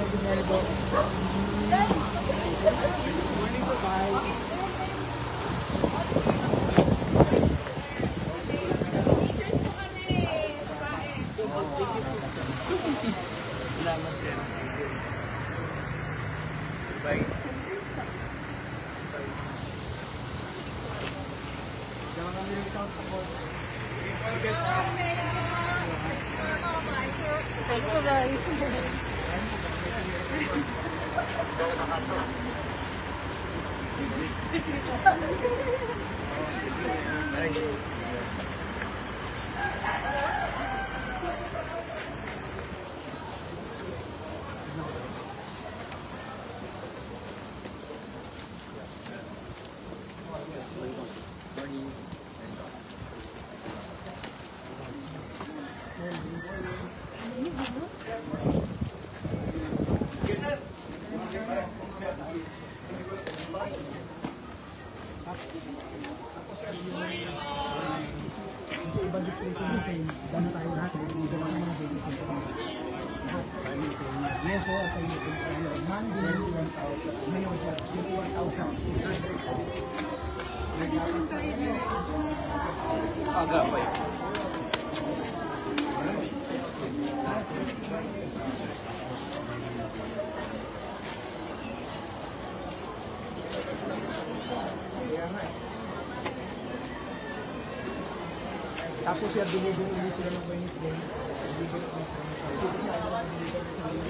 Good morning po. Morning po, bye. Salamat, sir. Bye. Sa ibang distrito natin, dami tayo lahat. Hindi lang mga baby. Yes, so sa iyo, Monday, 21,000. Ngayon, sir, 21,000. Aga pa eh. Tapos siya binibili sila ng Wednesday. Binibili sila ng Wednesday. Kasi ako lang binibili sila ng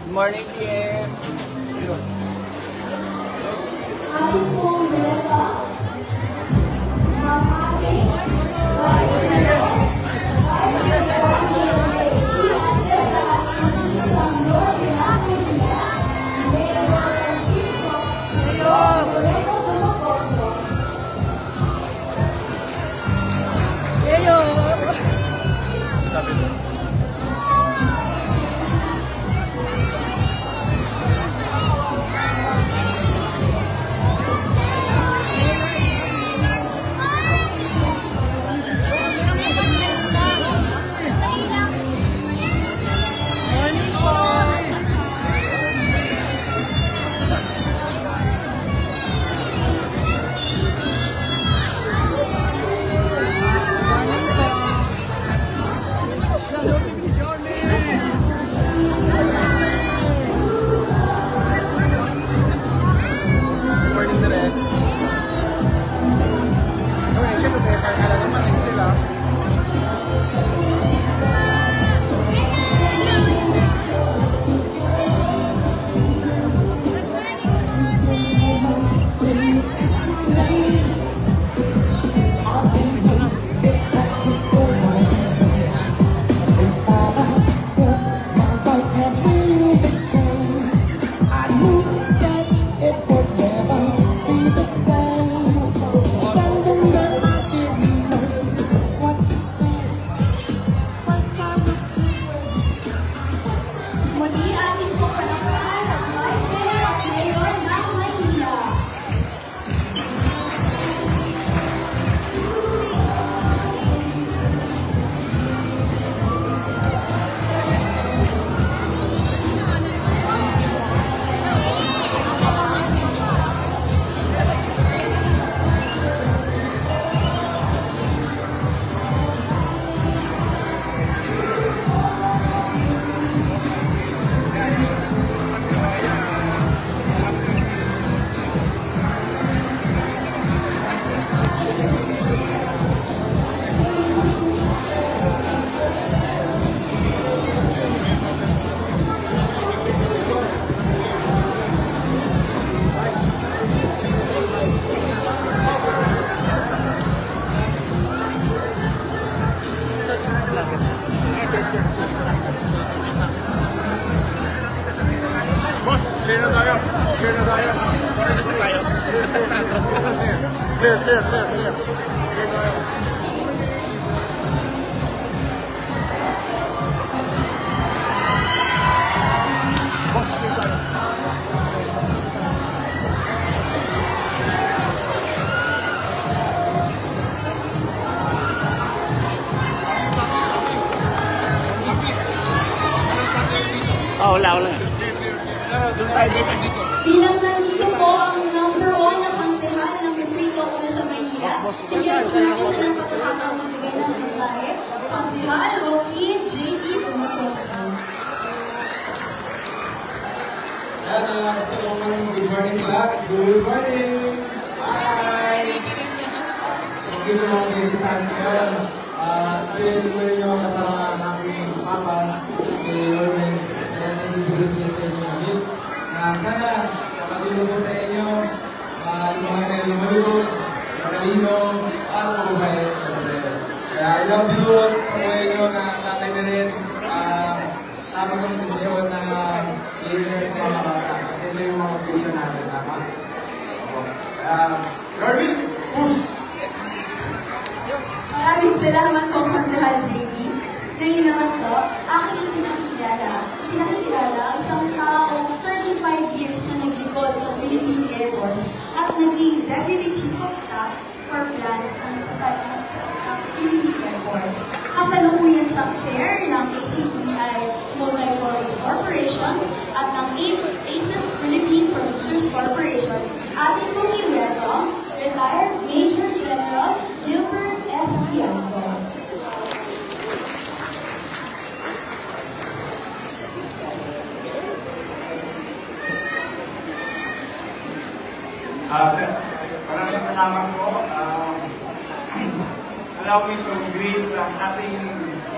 Good morning, Kim. Boss, clear na tayo. Clear na tayo. Atras na tayo. Atras na. Clear tayo. Bigyan po natin siya ng pagkakataong magbigay ng mensahe. Konsihal Rocky J.D. Bumacoso. Ayan, good morning sa lahat. Good morning! Hi! Okay po mga baby sa akin ngayon. Pwede po ninyo kasama ang aking papa, si Yormen. Kaya nabibigis niya sa inyo namin. Sana makatulong po sa inyo. Lumahan kayo lumalubog, makalino, para mabuhay. Kaya I love you all sa buhay nyo na tatay na rin. Tama kong desisyon na i-invest sa mga bata. Kasi ito yung mga future natin, tama? Garvin, push! Maraming salamat po, Konsihal JD. Ngayon naman po, aking ipinakikilala isang taong 35 years na naglikod sa Philippine Air Force at naging Deputy Chief of Staff for Plans ng Philippine Air Force. Kasalukuyan siyang chair ng ACPI Multi-Purpose Corporations at ng ACES Philippine Producers Corporation. Ating pong i-welcome, retired Major General Gilbert S. Bianco. Maraming salamat po. Allow me to greet ang ating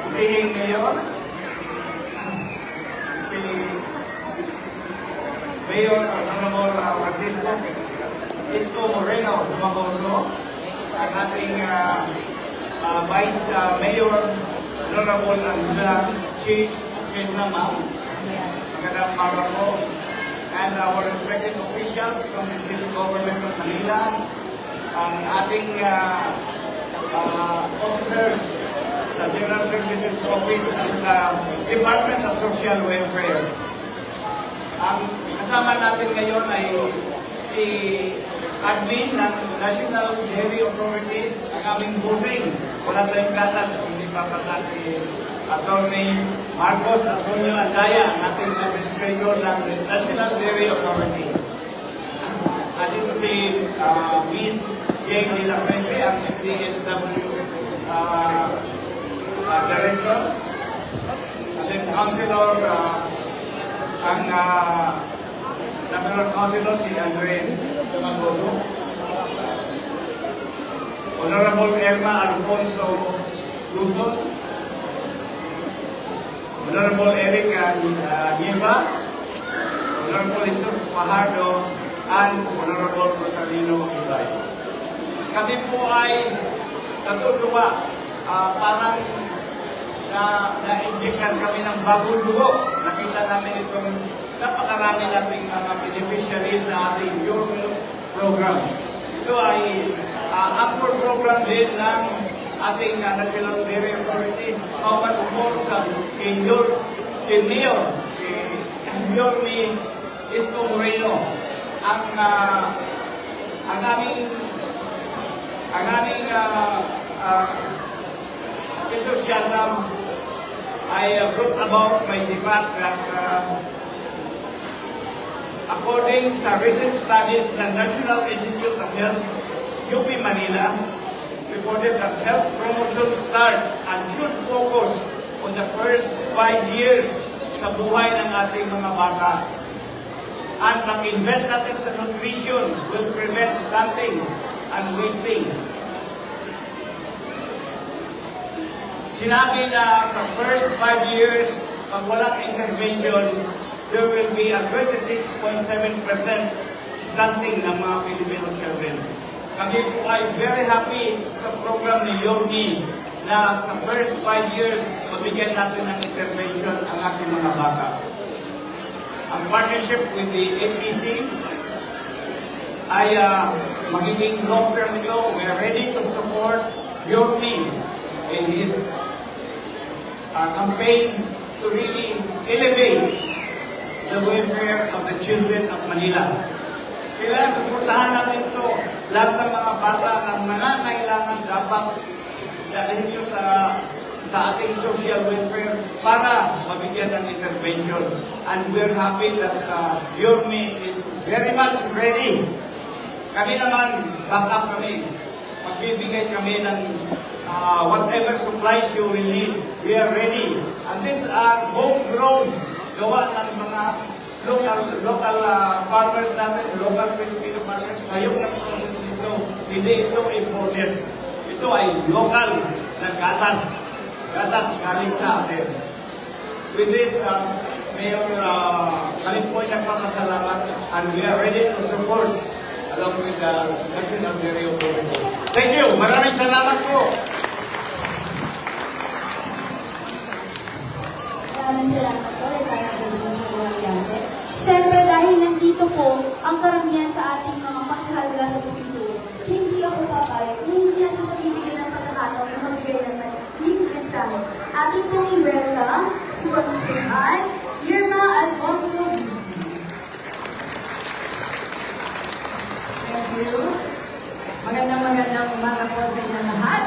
putihing mayor, si Mayor Honorable Francisco Isko Moreno Bumacoso, ang ating Vice Mayor Honorable Angela Chesama, magandang umaga po, and our respected officials from the City Government of Manila, ang ating officers sa General Services Office at sa Department of Social Welfare. Ang kasama natin ngayon ay si admin ng National Dairy Authority, ang aming busing. Wala tayong gatas kung hindi papasati Attorney Marcos Antonio Andaya, ang ating administrator ng National Dairy Authority. At dito si Miss Jane De La Fuente, ang MDSW Director. And then Councilor, ang National Councilor si Andrea Magoso. Honorable Irma Alfonso Luzon. Honorable Eric Nieva. Honorable Jesus Fajardo, and Honorable Rosalino Ibay. Kami po ay natutuwa, parang na-injectan kami ng bagong dugo. Nakita namin itong napakarami nating mga beneficiaries sa ating Your Milk program. Ito ay anchor program din ng ating National Dairy Authority. How much more sa Mayor Yorme Isko Moreno, ang aming enthusiasm ay brought about by the fact that according sa recent studies ng National Institute of Health, UP Manila, reported that health promotion starts and should focus on the first 5 years sa buhay ng ating mga bata. And pag-invest natin sa nutrition will prevent stunting and wasting. Sinabi na sa first 5 years, pag walang intervention, there will be a 26.7% stunting ng mga Filipino children. Kami po ay very happy sa program ni Yorme na sa first 5 years, mabigyan natin ng intervention ang ating mga bata. Ang partnership with the APC ay magiging long-term ito. We are ready to support Yorme in his campaign to really elevate the welfare of the children of Manila. Kailangan suportahan natin ito. Lahat ng mga bata na nangangailangan dapat dalhin nyo sa ating social welfare para mabigyan ng intervention. And we're happy that Yorme is very much ready. Kami naman, back up kami. magbibigay kami ng whatever supplies you will need. We are ready. And these are homegrown, gawa ng mga local farmers natin, local Filipino farmers. Tayo nag-process nito. Hindi ito imported. Ito ay local na gatas. Gatas galing sa atin. With this, Mayor, kami po ay nagpapasalamat and we are ready to support along with the President of the Rio Authority. Thank you. Maraming salamat po. Maraming salamat po, Representative Jojo Guayante. Siyempre, dahil nandito po ang karamihan sa ating mga pagsahal nila sa distrito, hindi ako papayag, hindi natin siya bibigyan ng pagkakataon na magbigay ng maling mensahe. Ating pong i-welcome si Consihan Irma Alfonso Bispo. Thank you. Magandang umaga po sa inyo lahat.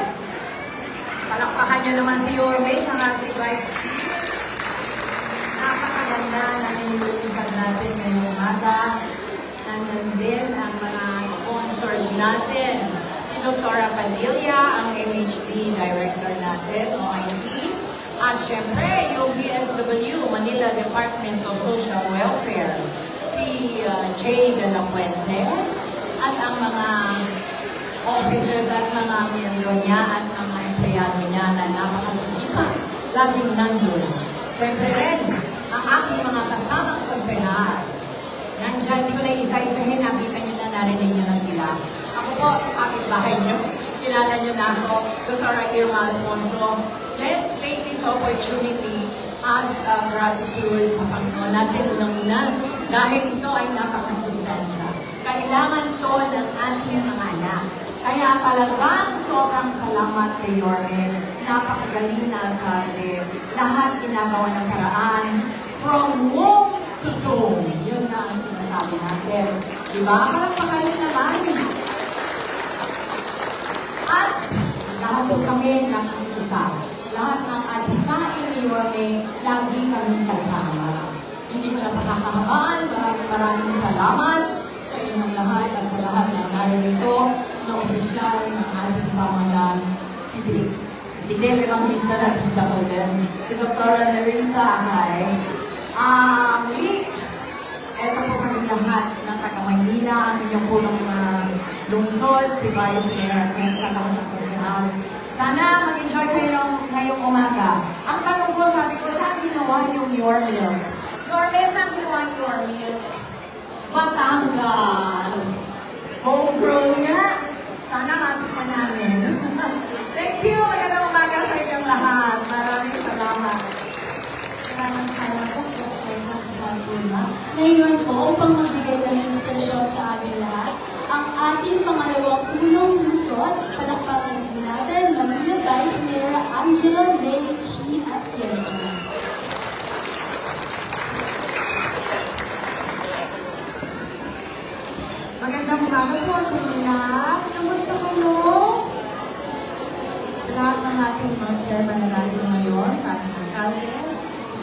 Palakpakan niyo naman si Yorme at si Vice Chief. Napakaganda na inilutusan natin ngayong umaga. Nandun din ang mga sponsors natin. Si Dr. Padilla, ang MHD Director natin, OIC. At syempre, yung DSW, Manila Department of Social Welfare. Si Jay De La Fuente. At ang mga officers at mga miyembro niya at mga empleyado niya na napakasisipag. Laging nandun. Siyempre rin, ang aking mga kasamang konsehal. Nandyan, hindi ko na isa-isahin, nakita nyo na, narinig nyo na sila. Ako po, kapitbahay nyo. Kilala nyo na ako, Dr. Irma Alfonso. Let's take this opportunity as gratitude sa Panginoon natin unang-una dahil ito ay napakasustansya. Kailangan to ng ating mga anak. Kaya talagang sobrang salamat kay Yorme. Napakagaling na alkalde. Lahat ginagawa ng paraan. From womb to tomb. Yun na ang sinasabi natin. Diba? Palagpakain naman. At lahat po kami nakikisa. Lahat ng adhikain ni Yorme, lagi kami kasama. Hindi ko na pakakahabaan. Maraming salamat sa inyong lahat at sa lahat na naririto na opisyal ng ating pamahalaan. Si Dele Evangelista na kita ko din. Si Dr. Nerissa Akay. Muli, eto po kami lahat ng taga-Maynila, ang inyong punong lungsod, si Vice Mayor at sa lahat ng konsehal. Sana mag-enjoy kayo ngayong umaga. Ang tanong ko, sabi ko, saan ginawa yung your milk? Saan ginawa yung your milk? Batangas. Homegrown nga. Sana matikman namin. Thank you. Magandang umaga sa inyong lahat. Maraming salamat. Maraming salamat po, Dr. Consihan Irma. Ngayon po, upang magbigay ng inspirasyon sa ating lahat, ang ating pangalawang unang lungsod, palakpakan din natin, Manila Vice Mayor Angela Lei Chi at Yerma. Magandang umaga po sa inyo lahat. Kamusta kayo? Sa lahat ng ating mga chairman na narito ngayon, sa ating alkalde,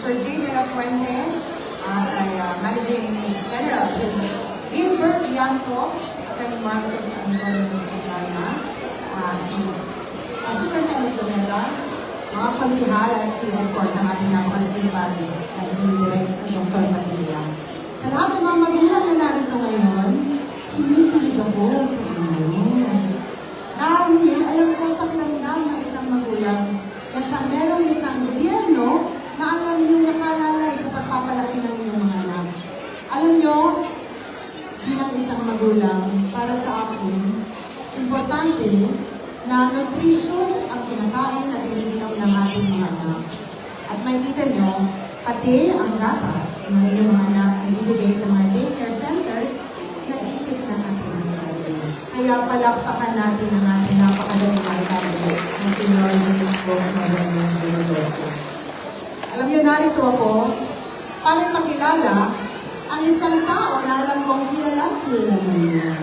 Sir J. De La Fuente, ay Managing General Gilbert Bianco, Attorney Marcos Antonio Santana, si Superintendent Domela, mga konsihal at of course, ang ating napakasipag na si Direct Dr. Padilla. Sa lahat ng mga magulang na narito ngayon, kinikilig ako sa inyo. Dahil alam ko pakiramdam ng isang magulang na siya merong isang gobyerno na alam niyo nakalalay sa pagpapalaki ng inyong mga anak. Alam niyo, bilang isang magulang, para sa akin, importante na nutritious ang kinakain at iniinom ng ating mga anak. At makikita niyo, pati ang gatas ng inyong mga anak ay ibibigay sa mga daycare centers na isip ng ating mga anak. Kaya palakpakan natin ang ating napakagaling na alkalde na si Lord Ministro Maraming Biloso. Alam niyo, narito ako para makilala ang isang tao na alam kong kilala niyo.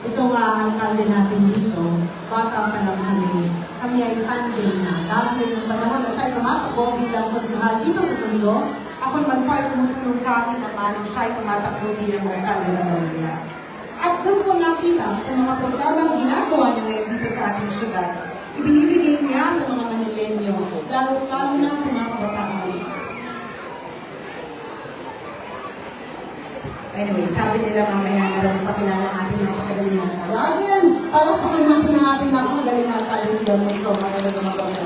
Ito nga alkalde natin dito, bata pa lang kami. Kami ay tandem na. Dahil ng panahon na siya ay tumatakbo bilang konsehal dito sa Tondo, ako naman po ay tumutulong sa akin na maaaring siya ay tumatakbo bilang alkalde ng Manila. At At doon ko nakita sa mga programang ginagawa niya ngayon dito sa ating syudad, ibinibigay niya sa mga Manilenyo, lalo na sa mga kabataan. Anyway, sabi nila mamaya na rin pakilala natin ng napakagaling na alkalde. Again, palakpakan natin ang ating napakagaling na alkalde si Don Nico. Magaling na magaling.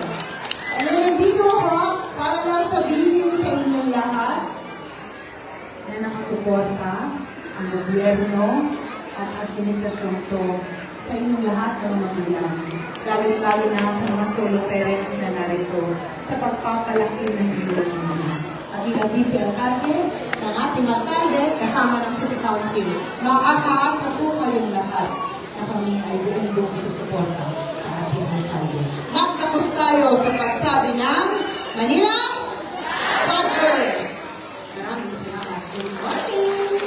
And then, nandito ako para lang sabihin sa inyong lahat na nakasuporta ang gobyerno at administrasyon to sa inyong lahat ng magulang. Lalo na sa mga solo parents na narito sa pagpapalaki ng inyong mga. At ilabi si alkalde, ng ating alkalde, kasama ng City Council. Makakaasa po kayong lahat na kami ay buong susuporta sa ating alkalde. Magtapos tayo sa pagsabi ng Manila God First! Maraming salamat. Good morning!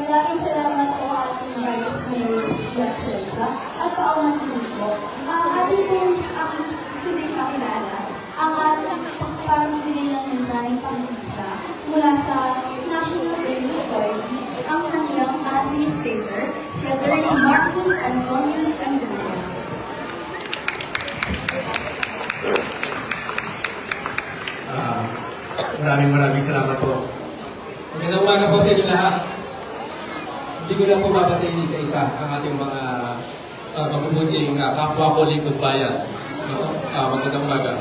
Maraming salamat po ating Vice Mayor Gia Chelsa at paumanhin po. Ang ating pong aking sulit pakilala, ang ating pagpapamigay ng mensaheng pangisa mula sa National Railway Authority, ang kanilang administrator, si Attorney Marcus Antonius Andrua. Maraming salamat po. Magandang umaga po sa inyo lahat. Hindi ko lang po babatayin isa-isa ang ating mga mabubuting kapwa ko lingkod bayan. Magandang umaga.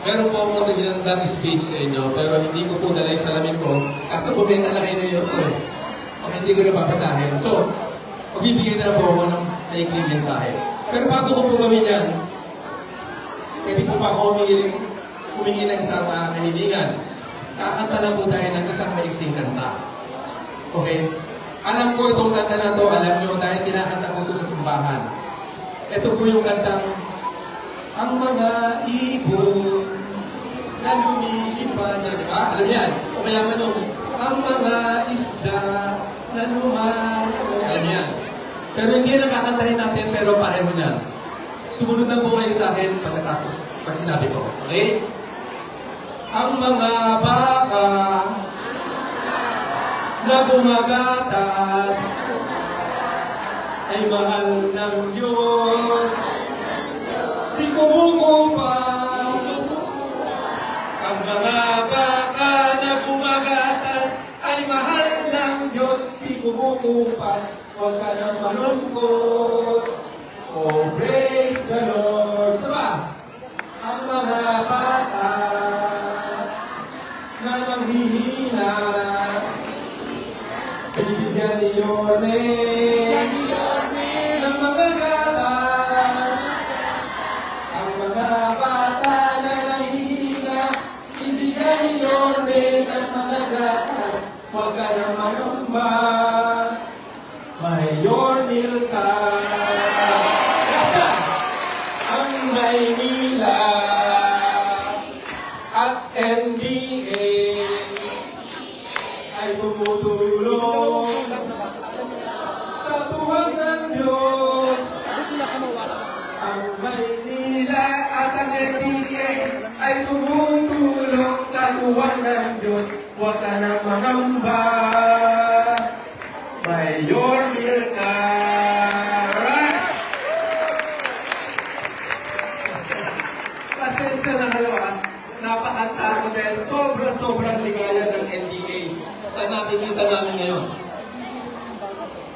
Meron po akong nagdang speech sa inyo, pero hindi ko po dala yung salamin ko kasi bumenta na kayo na yun ko. Hindi ko na papasahin. So, magbibigay na po ako ng maikling mensahe. Pero bago ko po gawin yan, pwede po pa ako humingi ng isang kahilingan. Kakanta na po tayo ng isang maiksing kanta. Okay? Alam ko itong kanta na to, alam nyo, dahil kinakanta ko ito sa simbahan. Ito po yung kantang, ang mga ibon na lumilipad na, di ba? Alam yan? O kaya manong, ang mga isda na lumalaro. Alam yan? Pero hindi na kakantahin natin, pero pareho niyan. Sumunod na po kayo sa akin pagkatapos, pag sinabi ko. Okay? Ang mga baka na gumagatas ay mahal ng Diyos. Di kumukumpas. Ang mga baka na gumagatas ay mahal ng Diyos. Di kumukumpas. Huwag ka nang malungkot. Oh, praise the Lord. Saba? Ang mga baka na nanghihina, bibigyan ni Yorme ng mga gatas. Ang mga bata na nanghihina, bibigyan ni Yorme ng mga gatas. Huwag ka nang mangamba, may Yormil ka. Ang Maynila at NDA ay tumutulong. Katuwang ng Diyos. Ang Maynila at ang NDA ay tumutulong. Katuwang ng Diyos. Huwag ka nang mangamba. May Yormil ka. Alright? Pasensya na kayo napakanta ko dahil sobrang ligaya ng NDA sa nakikita namin ngayon.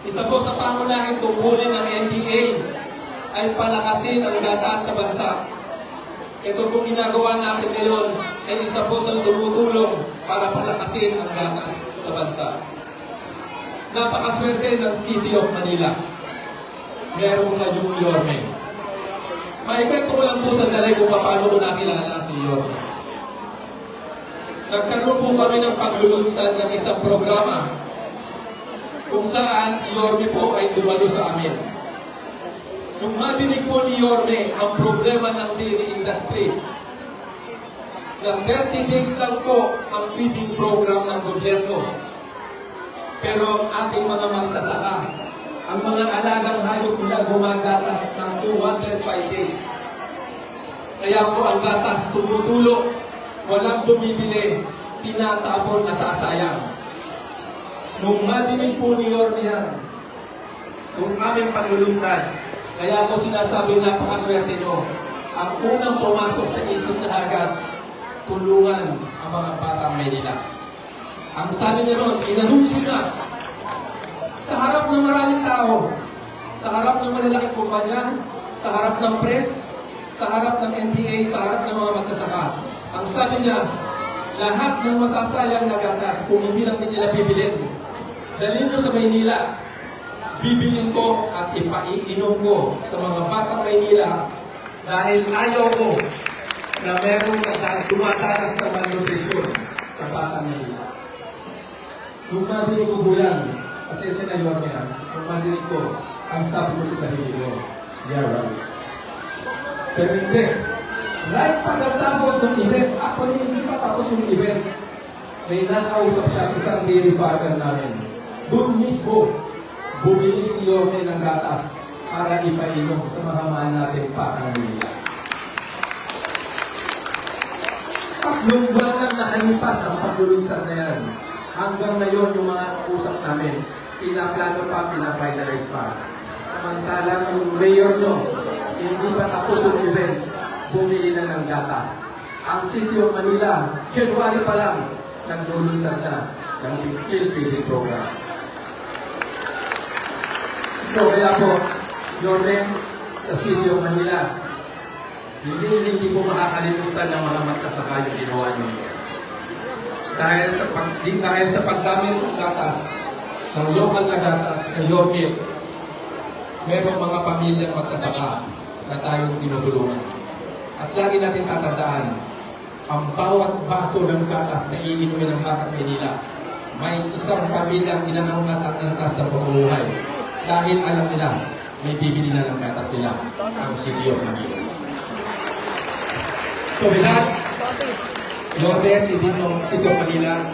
Isa po sa pangunahing tungkulin ng NDA ay palakasin ang gatas sa bansa. Ito po ginagawa natin ngayon ay isa po sa tumutulong para palakasin ang gatas sa bansa. Napakaswerte ng City of Manila. Meron kayong Yorme. Maikwento ko lang po sa dalay kung paano ko nakilala si Yorme. Nagkaroon po kami ng paglulunsad ng isang programa kung saan si Yorme po ay dumalo sa amin. Nung madinig po ni Yorme ang problema ng dairy industry, na 30 days lang po ang feeding program ng gobyerno. Pero ating mga magsasaka, ang mga alagang hayop nila gumagatas ng 205 days. Kaya po ang gatas tumutulo. Walang bumibili, tinatapon, nasasayang. Nung madinig po ni Yorme yan, nung aming paglulunsad, kaya ako sinasabi napakaswerte nyo, ang unang pumasok sa isip na agad, tulungan ang mga batang Maynila. Ang sabi niya ron, inanunsyo na sa harap ng maraming tao, sa harap ng malalaking kumpanya, sa harap ng press, sa harap ng NPA, sa harap ng mga magsasaka. Ang sabi niya, lahat ng masasayang na gatas, kung hindi lang din nila bibilin, dalhin nyo sa Maynila, bibilin ko at ipaiinom ko sa mga batang Maynila dahil ayaw ko na merong dumataras ng malnutrisyon sa batang Maynila. Nung madinig ko po yan, pasensya na yun yan, nung madinig ko, ang sabi ko sa sarili ko, yeah, right. Pero hindi. Right pagkatapos ng event, actually hindi pa tapos yung event, may nakausap siya isang dairy farmer namin. Doon mismo, bumili si Yorme ng gatas para ipainom sa mga mahal natin patang Maynila. Tatlong buwan lang nakalipas ang paglulunsad na yan. Hanggang ngayon yung mga kausap namin, pinaplano pa, pinafinalize pa. Samantalang yung mayor nyo, hindi pa tapos yung event, bumili na ng gatas. Ang City of Manila, January pa lang, naglulunsad na ng Fill Feeding Program. So kaya po, Yorme, sa City of Manila, hindi po makakalimutan ng mga magsasaka yung ginawa nyo. Dahil sa paggamit ng gatas, ng local na gatas, ng Yorme, merong mga pamilyang magsasaka na tayong tinutulungan. At lagi natin tatandaan, ang bawat baso ng gatas na iinumin ng batang Maynila, may isang pamilyang inaangkat ng tas ng pamumuhay. Dahil alam nila, may bibili na ng gatas nila, ang City of Manila. So with that, Yorme at City of Manila,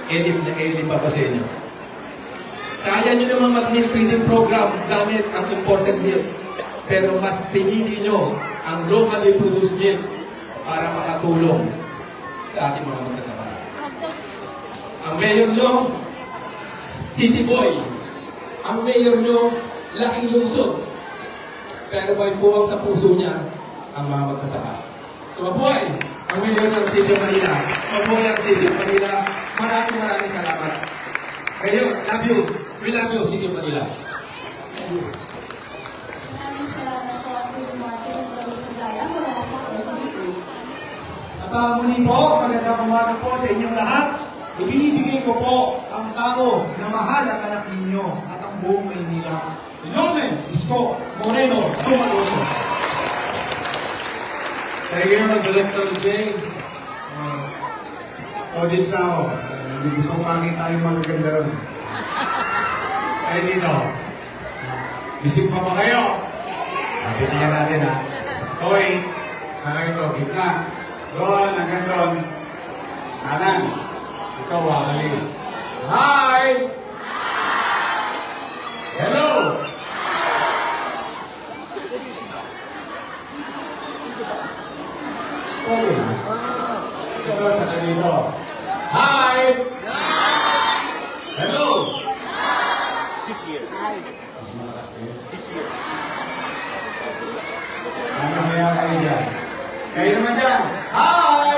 elim na elim pa sa inyo. Kaya nyo naman mag-milk feeding program gamit ang imported milk. Pero mas pinili nyo ang locally produced milk para makatulong sa ating mga magsasaka. Ang mayor nyo, city boy. Ang mayor nyo, laking lungsod. Pero may buwang sa puso niya ang mga magsasaka. So mabuhay ang mayor ng City of Manila. Mabuhay ang City of Manila. Maraming salamat. Mayor, love you. We love you, City of Manila. Maraming salamat po at Marcos at Dalusagaya mula sa LDO. At muli po, magandang umaga po sa inyong lahat. Ibinibigay ko po ang tao na mahal ang anak ninyo at ang buong Maynila. Yorme Isko Moreno Tumaloso. Thank you, Director J. Audience na ako. Hindi gusto ko makita yung magaganda ron. Ay dito. Gising pa ba kayo? Tingnan natin ha. Points. Saan ito? Gitna. Doon, hanggang doon. Kanan. Ikaw, wakali. Hi! Hello! Okay. Ito, saan dito? Hi! Hello! Mas malakas kayo. Ano kaya kayo dyan? Kayo naman dyan. Hi!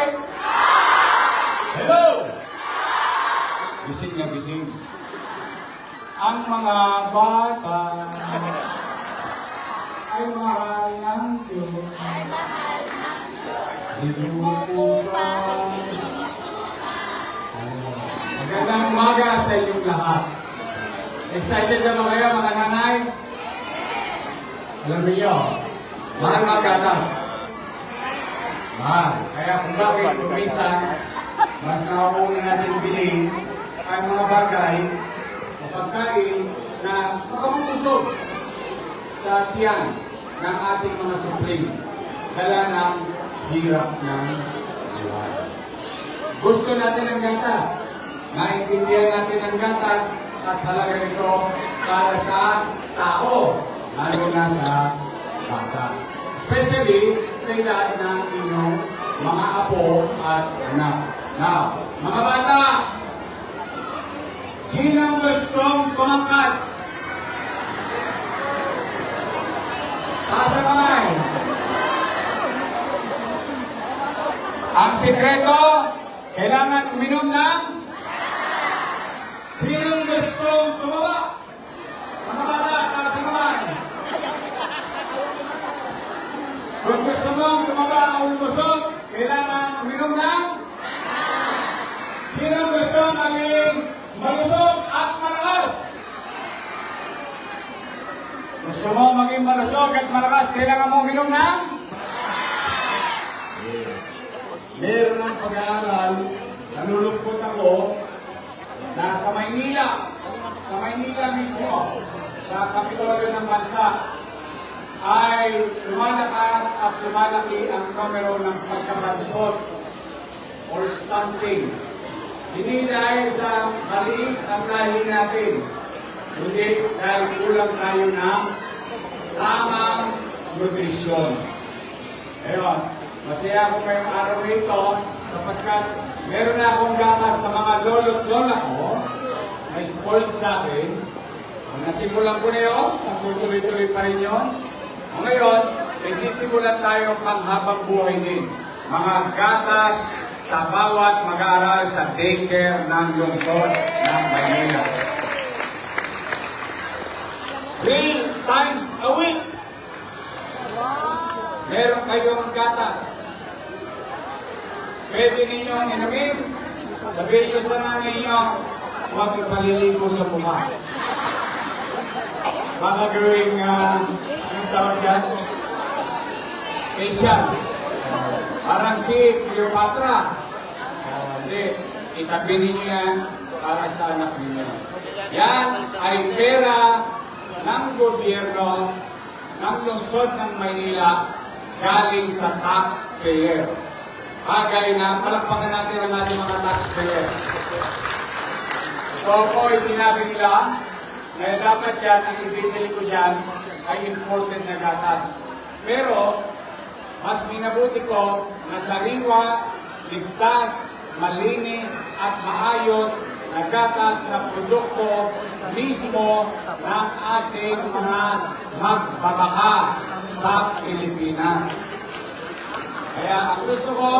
Hello! Gising na gising. Ang mga bata ay mahal ng Diyos. Dinukupan. Magandang umaga sa inyong lahat. Excited na ba kayo mga nanay? Alam niyo, mahal magatas. Mahal. Kaya kung bakit kumisan, mas nauna natin bilhin ang mga bagay o pagkain na makamubusog sa tiyan ng ating mga supling. Dala ng hirap ng buhay. Gusto natin ang gatas. Naintindihan natin ang gatas at halaga nito para sa tao, lalo na sa bata. Especially sa edad ng inyong mga apo at anak. Now, mga bata, Sinong gustong tumangkad? Taas ang kamay. Ang sikreto, kailangan uminom ng... Sinong gustong tumaba? Mga bata, taas ang kamay. Kung gusto mong tumaba o lumusog, kailangan uminom ng... Sinong gusto maging malusog at malakas? Gusto mo maging malusog at malakas, kailangan mo uminom ng... Yes. Meron ng pag-aaral, nalulungkot ako, na sa Maynila mismo, sa Kapitolyo ng Bansa, ay lumalakas at lumalaki ang numero ng pagkabansot or stunting. Hindi dahil sa maliit ang lahi natin, kundi dahil kulang tayo ng tamang nutrisyon. Ayun, masaya ako ngayong araw nito sapagkat meron na akong gatas sa mga lolo't lola ko na spoiled sa akin. Nasimulan ko na yun, nagtutuloy-tuloy pa rin yun. Ngayon, ay sisimulan tayo panghabang buhay din. Mga gatas sa bawat mag-aaral sa daycare ng lungsod ng Maynila. 3 times a week. Meron kayong gatas. Pwede ninyong inumin. Sabihin nyo sa nanay nyo, huwag ipaliligo sa mukha. Baka gawing, anong tawag yan? Facial. Parang si Cleopatra. Hindi, itabi ninyo yan para sa anak ninyo. Yan ay pera ng gobyerno ng lungsod ng Maynila galing sa taxpayer. Bagay na palakpakan natin ang ating mga taxpayer. So po ay sinabi nila na dapat yan, ang ibibili ko dyan ay imported na gatas. Pero, mas minabuti ko na sariwa, ligtas, malinis at maayos na gatas na produkto mismo ng ating mga magbabaka sa Pilipinas. Kaya ang gusto ko,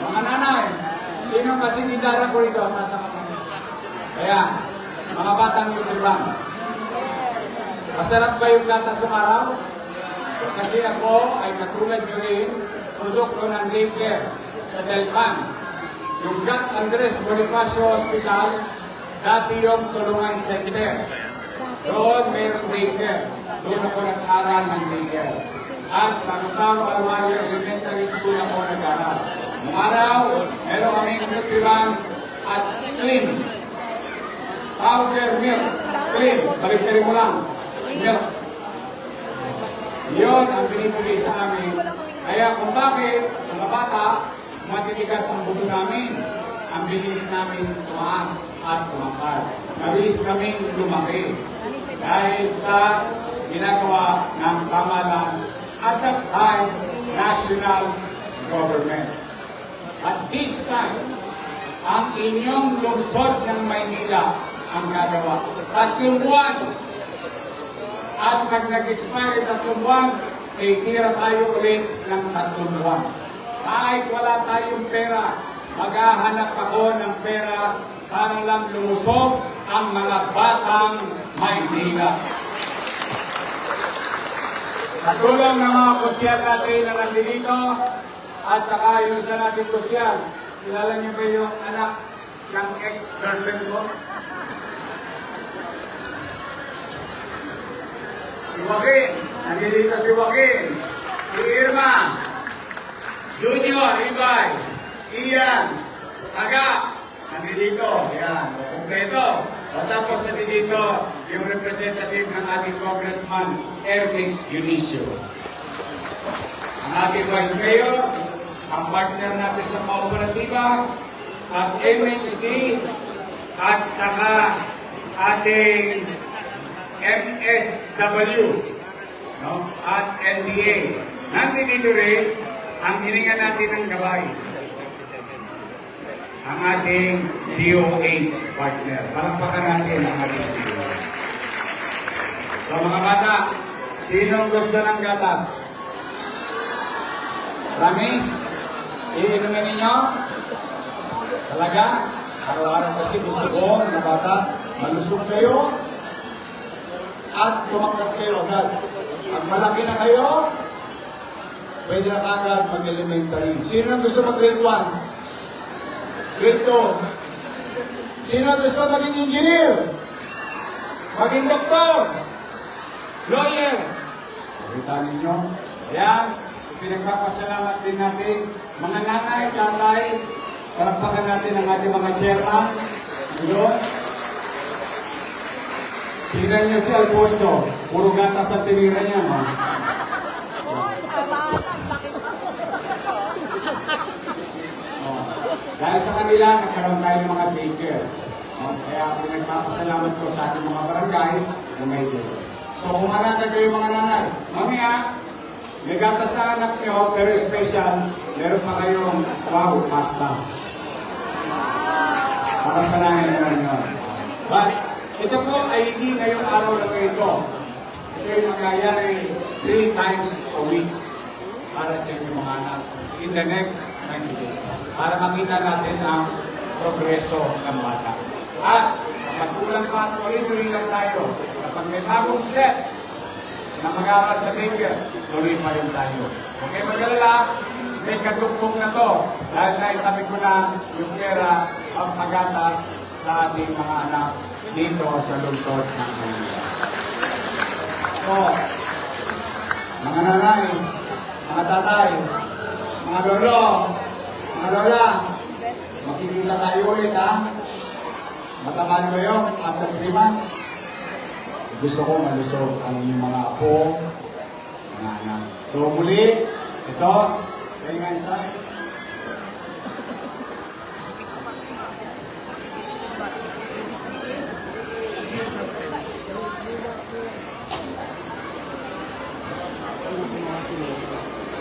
mga nanay, sino kasi nidara ko rito? Nasa kapatid. Kaya, mga batang nutriban, masarap ba yung gatas sa araw? Kasi ako ay katulad nyo rin, produkto ng daycare sa Delpan. Yung Gat Andres Bonifacio Hospital, dati yung tulungan center. Doon mayroong daycare. Doon ako nag-aral ng daycare. At sa Rosaro Almario Elementary School ako nag-aral. Nung araw, meron kaming nutriban at clean. Powder milk. Clean. Balik-balik mo lang. Milk. Yun ang binibigay sa amin. Kaya kung bakit, mga bata, matitigas ang buto namin, ang bilis namin tumaas at tumakal. Mabilis kaming lumaki. Dahil sa ginagawa ng pamahalaan at that time, national government. At this time, ang inyong lungsod ng Maynila ang gagawa. 3 buwan. At pag nag-expire 3 buwan, ay tira tayo ulit ng 3 buwan. Kahit wala tayong pera, maghahanap ako ng pera para lang lumusog ang mga batang Maynila. Sa tulong ng mga kusyal natin na nandito, at saka yung isa natin kusyal, kilala niyo ba yung anak ng ex-girlfriend ko? Si Joaquin, nandito si Joaquin, si Irma, Junior, Ibay, Ian, Aga, nandito, yan, kompleto. O tapos nandito yung representative ng ating Congressman, Ernest Dionisio. Ang ating Vice Mayor, ang partner natin sa kooperatiba, at MHD, at saka ating MSW, no? At NDA. Nandito rin ang hininga natin ng gabay. ang ating DOH partner. Palakpakan natin ang ating DOH. So mga bata, sinong gusto ng gatas? Ramis, iinumin ninyo? Talaga? Araw-araw kasi gusto ko, mga bata, malusog kayo at tumakot kayo agad. Pag malaki na kayo, pwede na kagad mag-elementary. Sino ang gusto mag-grade 1? Grade 2? Sino ang gusto maging engineer? Maging doktor? Lawyer? Kita ninyo? Yan, pinagpapasalamat din natin. Mga nanay, tatay, palakpakan natin ang ating mga chairman. Yun. Tingnan niyo si Alfonso. Puro gatas ang tinira niya, no? Oh. Dahil sa kanila, nagkaroon tayo ng mga daycare. Oh. Kaya pinagpapasalamat ko sa ating mga barangay na may daycare. So, kung marata kayo mga nanay, mamaya, may gatas sa anak niyo, pero special, meron pa kayong, wow, pasta. Para sa nanay naman yun. But, ito po ay hindi ngayong araw lang ito. Ito yung nangyayari 3 times a week para sa inyong mga anak in the next 90 days. Para makita natin ang progreso ng bata. At kapag kulang pa, tuloy-tuloy lang tayo. Kapag may bagong set na mag-aaral sa daycare, tuloy pa rin tayo. Okay, mag-alala, may kadugtong na to. Dahil naitabi ko na yung pera ang pagatas sa ating mga anak dito sa lungsod ng Manila. So, mga nanay, mga tatay, mga lolo, mga lola, makikita tayo ulit ha. Mataba na kayo after 3 months. Gusto ko malusog ang inyong mga apo, mga anak. So muli, ito, kayo nga isa.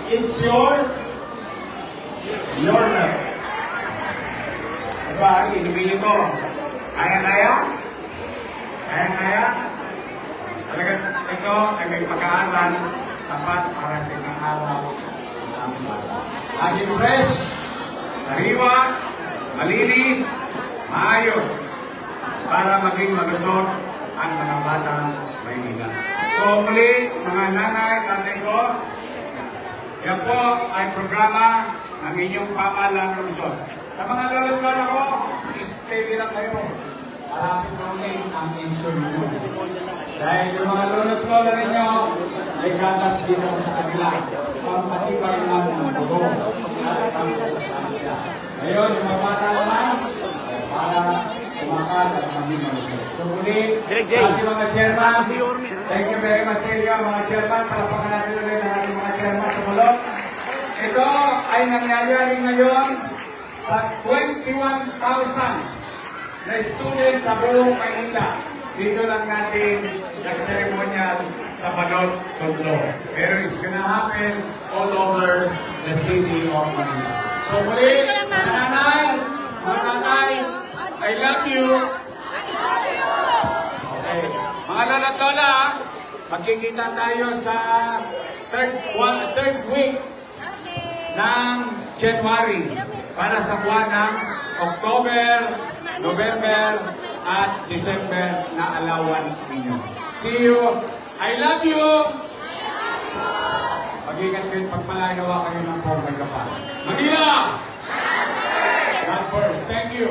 It's your milk. Diba, inumin ito. Kaya-kaya? Kaya-kaya? Talaga ito ay may pagkaaral sapat para sa isang araw, isang bata. Laging fresh, sariwa, malinis, maayos, para maging malusog ang mga batang Maynila. So muli, mga nanay, tatay ko, yan po ay programa ng inyong pamahalang lungsod. Sa mga lolo-lola ko, steady lang kayo. Marapit namin ang insure nyo. Dahil yung mga lolo-lola ninyo, may gatas dito sa kanila. Pampatibay naman ang dugo at ang sustansya. Ngayon, yung mga bata naman, para umakad at kami malusog. So muli, sa ating mga chairman, thank you very much sa inyo, mga chairman. Palapakan natin ulit ang ating mga chairman sa bulok. Ito ay nangyayari ngayon sa 21,000 na students sa buong Maynila. Dito lang natin nag-ceremonial sa Balot, Tondo. Pero it's gonna happen all over the city of Manila. So muli, mga nanay, mga tatay, I love you. Okay. Mga lola at lola, magkikita tayo sa third week ng January para sa buwan ng October, November, at December na allowance ninyo. See you. I love you. Mag-ingat kayo pagpalagawa kayo ng Pongay Kapal. Manila! God first. Thank you.